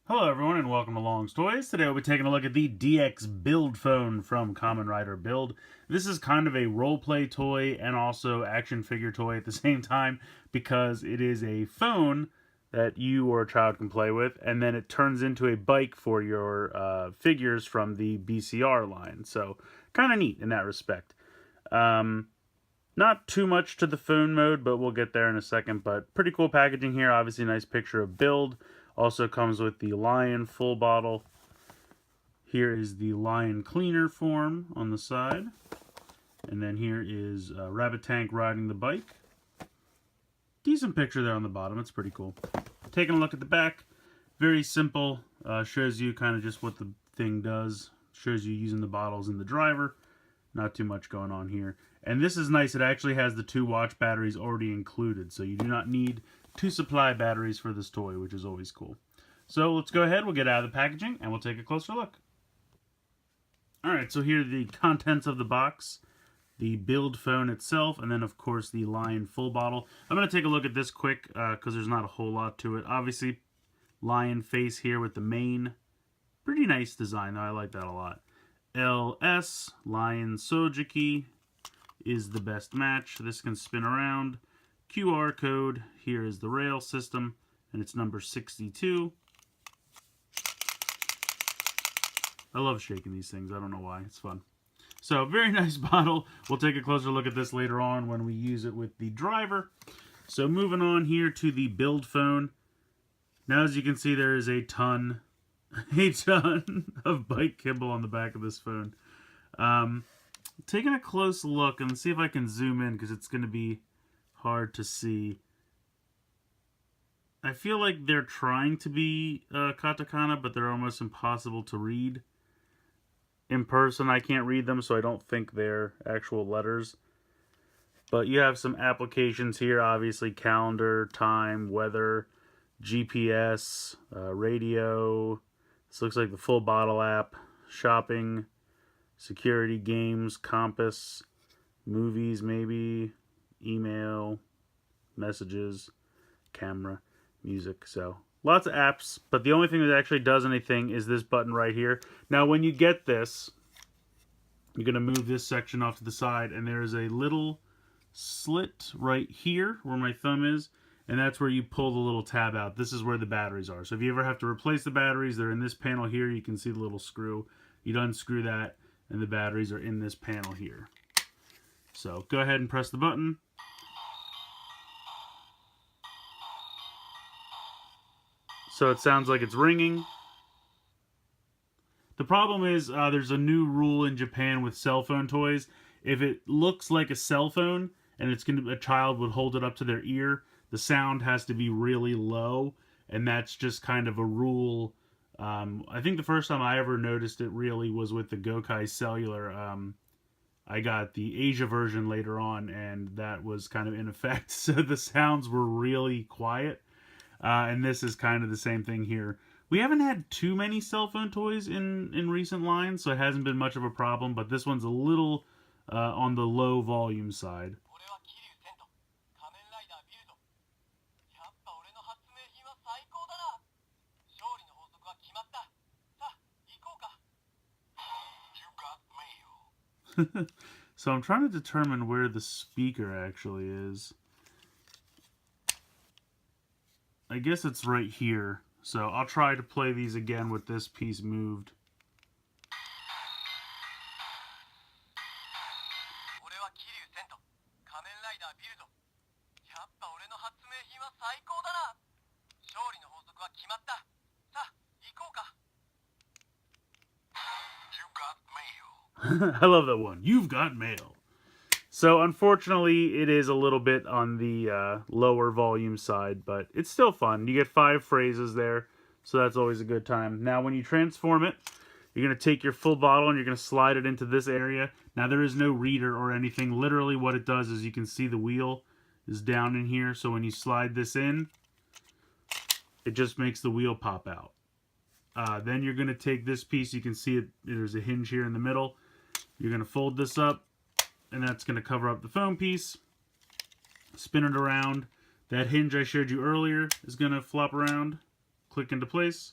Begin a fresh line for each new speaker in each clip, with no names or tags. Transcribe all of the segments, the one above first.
Hello everyone and welcome to Long's Toys. Today we'll be taking a look at the DX Build phone from Kamen Rider Build. This is kind of a role-play toy and also action figure toy at the same time because it is a phone that you or a child can play with, and then it turns into a bike for your figures from the BCR line. So kind of neat in that respect. Not too much to the phone mode, but we'll get there in a second. But pretty cool packaging here. Obviously nice picture of Build. Also comes with the Lion full bottle. Here is the Lion cleaner form on the side. And then here is Rabbit Tank riding the bike. Decent picture there on the bottom. It's pretty cool. Taking a look at the back. Very simple. Shows you kind of just what the thing does. Shows you using the bottles in the driver. Not too much going on here. And this is nice. It actually has the 2 watch batteries already included. So you do not need 2 supply batteries for this toy, which is always cool. So let's go ahead, we'll get out of the packaging, and we'll take a closer look. Alright, so here are the contents of the box. The Build phone itself, and then of course the Lion full bottle. I'm going to take a look at this quick, because there's not a whole lot to it. Obviously, Lion face here with the mane. Pretty nice design, though. I like that a lot. LS, Lion Sojiki, is the best match. This can spin around. QR code, here is the rail system, and it's number 62. I love shaking these things, I don't know why, it's fun. So, very nice bottle. We'll take a closer look at this later on when we use it with the driver. So, moving on here to the Build phone. Now, as you can see, there is a ton of bike kibble on the back of this phone. Taking a close look, and see if I can zoom in, because it's going to be hard to see. I feel like they're trying to be katakana, but they're almost impossible to read. In person, I can't read them, so I don't think they're actual letters. But you have some applications here, obviously calendar, time, weather, GPS, radio. This looks like the full bottle app, shopping, security, games, compass, movies maybe, email, messages, camera, music. So lots of apps, but the only thing that actually does anything is this button right here. Now when you get this, you're going to move this section off to the side, and there is a little slit right here where my thumb is, and that's where you pull the little tab out. This is where the batteries are. So if you ever have to replace the batteries, they're in this panel here. You can see the little screw. You'd unscrew that, and the batteries are in this panel here. So go ahead and press the button. So it sounds like it's ringing. The problem is there's a new rule in Japan with cell phone toys. If it looks like a cell phone and a child would hold it up to their ear, the sound has to be really low, and that's just kind of a rule. I think the first time I ever noticed it really was with the Gokai Cellular. I got the Asia version later on, and that was kind of in effect. So the sounds were really quiet. And this is kind of the same thing here. We haven't had too many cell phone toys in recent lines, so it hasn't been much of a problem, but this one's a little on the low volume side. So I'm trying to determine where the speaker actually is. I guess it's right here. So I'll try to play these again with this piece moved. I love that one. You've got mail. So unfortunately, it is a little bit on the lower volume side, but it's still fun. You get 5 phrases there, so that's always a good time. Now, when you transform it, you're going to take your full bottle and you're going to slide it into this area. Now, there is no reader or anything. Literally, what it does is you can see the wheel is down in here. So when you slide this in, it just makes the wheel pop out. Then you're going to take this piece. You can see it. There's a hinge here in the middle. You're going to fold this up, and that's going to cover up the phone piece. Spin it around. That hinge I showed you earlier is going to flop around, click into place.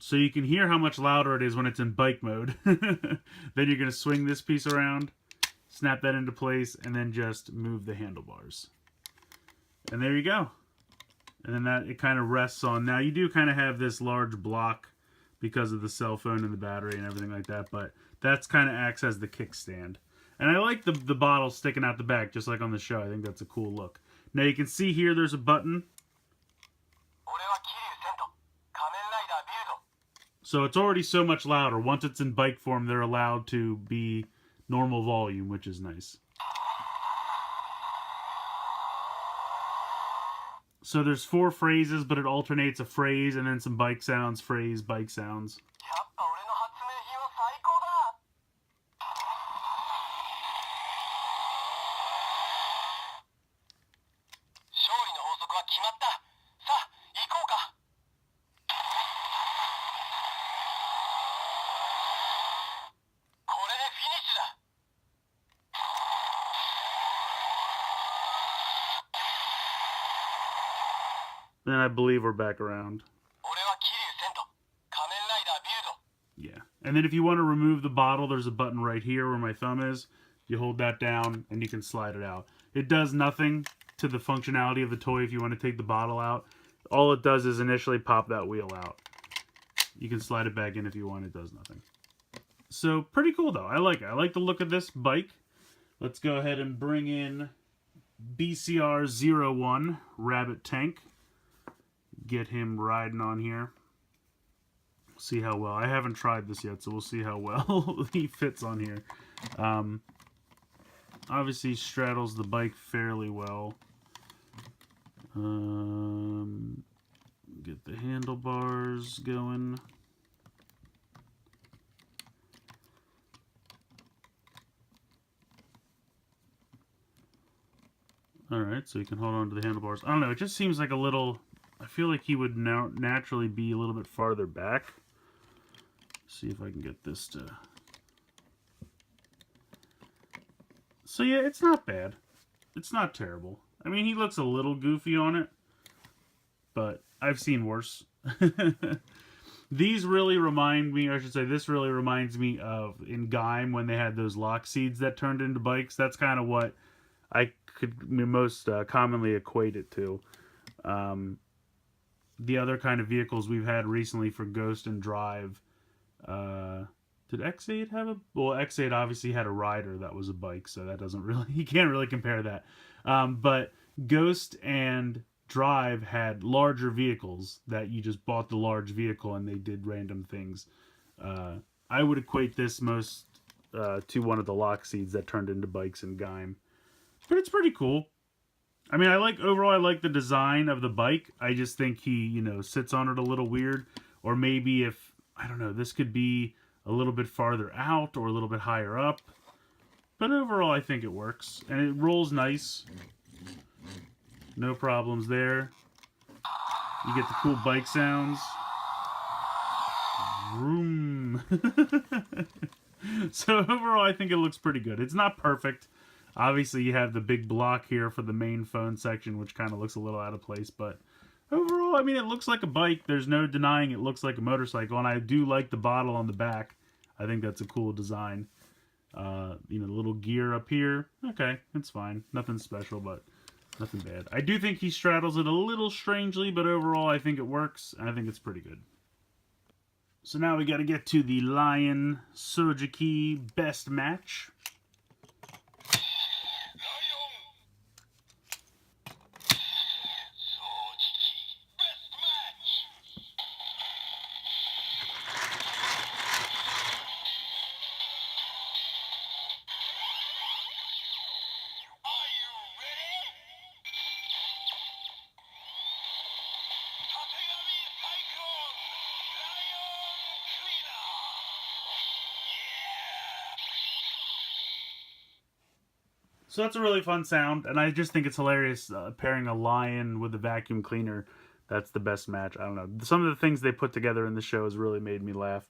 So you can hear how much louder it is when it's in bike mode. Then you're going to swing this piece around, snap that into place, and then just move the handlebars. And there you go. And then that it kind of rests on. Now you do kind of have this large block because of the cell phone and the battery and everything like that, but that's kind of acts as the kickstand. And I like the bottle sticking out the back, just like on the show. I think that's a cool look. Now you can see here there's a button. So it's already so much louder. Once it's in bike form, they're allowed to be normal volume, which is nice. So there's 4 phrases, but it alternates a phrase and then some bike sounds, phrase, bike sounds. Then I believe we're back around. Yeah. And then if you want to remove the bottle, there's a button right here where my thumb is. You hold that down and you can slide it out. It does nothing to the functionality of the toy if you want to take the bottle out. All it does is initially pop that wheel out. You can slide it back in if you want. It does nothing. So pretty cool though. I like it. I like the look of this bike. Let's go ahead and bring in BCR01 Rabbit Tank. Get him riding on here. See how well. I haven't tried this yet, so we'll see how well he fits on here. Obviously straddles the bike fairly well. Get the handlebars going. Alright, so you can hold on to the handlebars. I don't know, it just seems like a little... I feel like he would now naturally be a little bit farther back. See if I can get this to... So yeah, it's not bad. It's not terrible. I mean, he looks a little goofy on it, but I've seen worse. These really remind me, or I should say, this really reminds me of in Gaim when they had those lock seeds that turned into bikes. That's kind of what I could most commonly equate it to. The other kind of vehicles we've had recently for Ghost and Drive. Did X8 have a... Well, X8 obviously had a rider that was a bike, so that doesn't really... You can't really compare that. But Ghost and Drive had larger vehicles that you just bought the large vehicle and they did random things. I would equate this most to one of the lock seeds that turned into bikes in Gaim. But it's pretty cool. I mean, overall, I like the design of the bike. I just think he, sits on it a little weird. Or maybe if, I don't know, this could be a little bit farther out or a little bit higher up. But overall, I think it works. And it rolls nice. No problems there. You get the cool bike sounds. Vroom. So overall, I think it looks pretty good. It's not perfect. Obviously, you have the big block here for the main phone section, which kind of looks a little out of place. But overall, I mean, it looks like a bike. There's no denying it looks like a motorcycle. And I do like the bottle on the back. I think that's a cool design. The little gear up here. Okay, it's fine. Nothing special, but nothing bad. I do think he straddles it a little strangely, but overall, I think it works. And I think it's pretty good. So now we got to get to the Lion Sojiki Best Match. So that's a really fun sound, and I just think it's hilarious pairing a lion with a vacuum cleaner. That's the best match. I don't know. Some of the things they put together in the show has really made me laugh.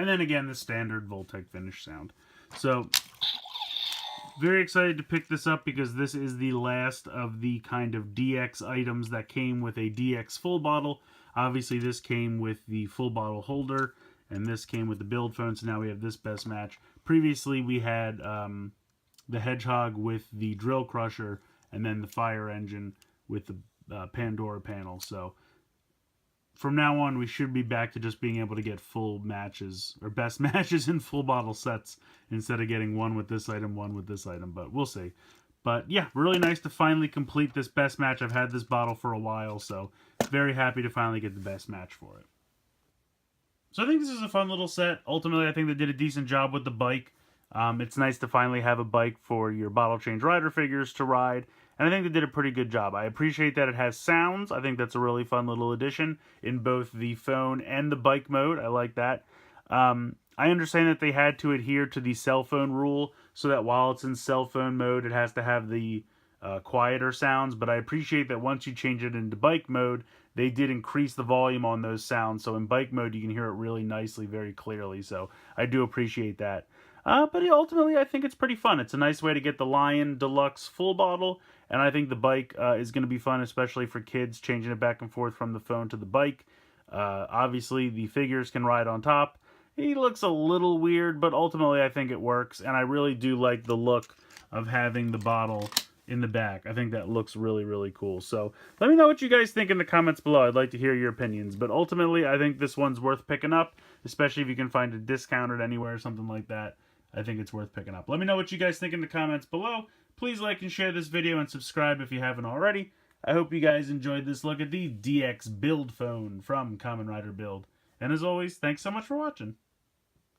And then again, the standard Voltec finish sound. So, very excited to pick this up because this is the last of the kind of DX items that came with a DX full bottle. Obviously, this came with the full bottle holder, and this came with the build phone, so now we have this best match. Previously, we had the Hedgehog with the drill crusher, and then the fire engine with the Pandora panel. So from now on, we should be back to just being able to get full matches, or best matches in full bottle sets, instead of getting one with this item, one with this item, but we'll see. But yeah, really nice to finally complete this best match. I've had this bottle for a while, so very happy to finally get the best match for it. So I think this is a fun little set. Ultimately, I think they did a decent job with the bike. It's nice to finally have a bike for your bottle change rider figures to ride, and I think they did a pretty good job. I appreciate that it has sounds. I think that's a really fun little addition in both the phone and the bike mode. I like that. I understand that they had to adhere to the cell phone rule, so that while it's in cell phone mode, it has to have the quieter sounds, but I appreciate that once you change it into bike mode, they did increase the volume on those sounds, so in bike mode you can hear it really nicely, very clearly, so I do appreciate that. But ultimately, I think it's pretty fun. It's a nice way to get the Lion Deluxe full bottle, and I think the bike is going to be fun, especially for kids, changing it back and forth from the phone to the bike. Obviously, the figures can ride on top. He looks a little weird, but ultimately I think it works, and I really do like the look of having the bottle in the back. I think that looks really, really cool. So let me know what you guys think in the comments below. I'd like to hear your opinions, but ultimately I think this one's worth picking up, especially if you can find it discounted anywhere or something like that. I think it's worth picking up. Let me know what you guys think in the comments below. Please like and share this video and subscribe if you haven't already. I hope you guys enjoyed this look at the DX Build phone from Kamen Rider Build. And as always, thanks so much for watching.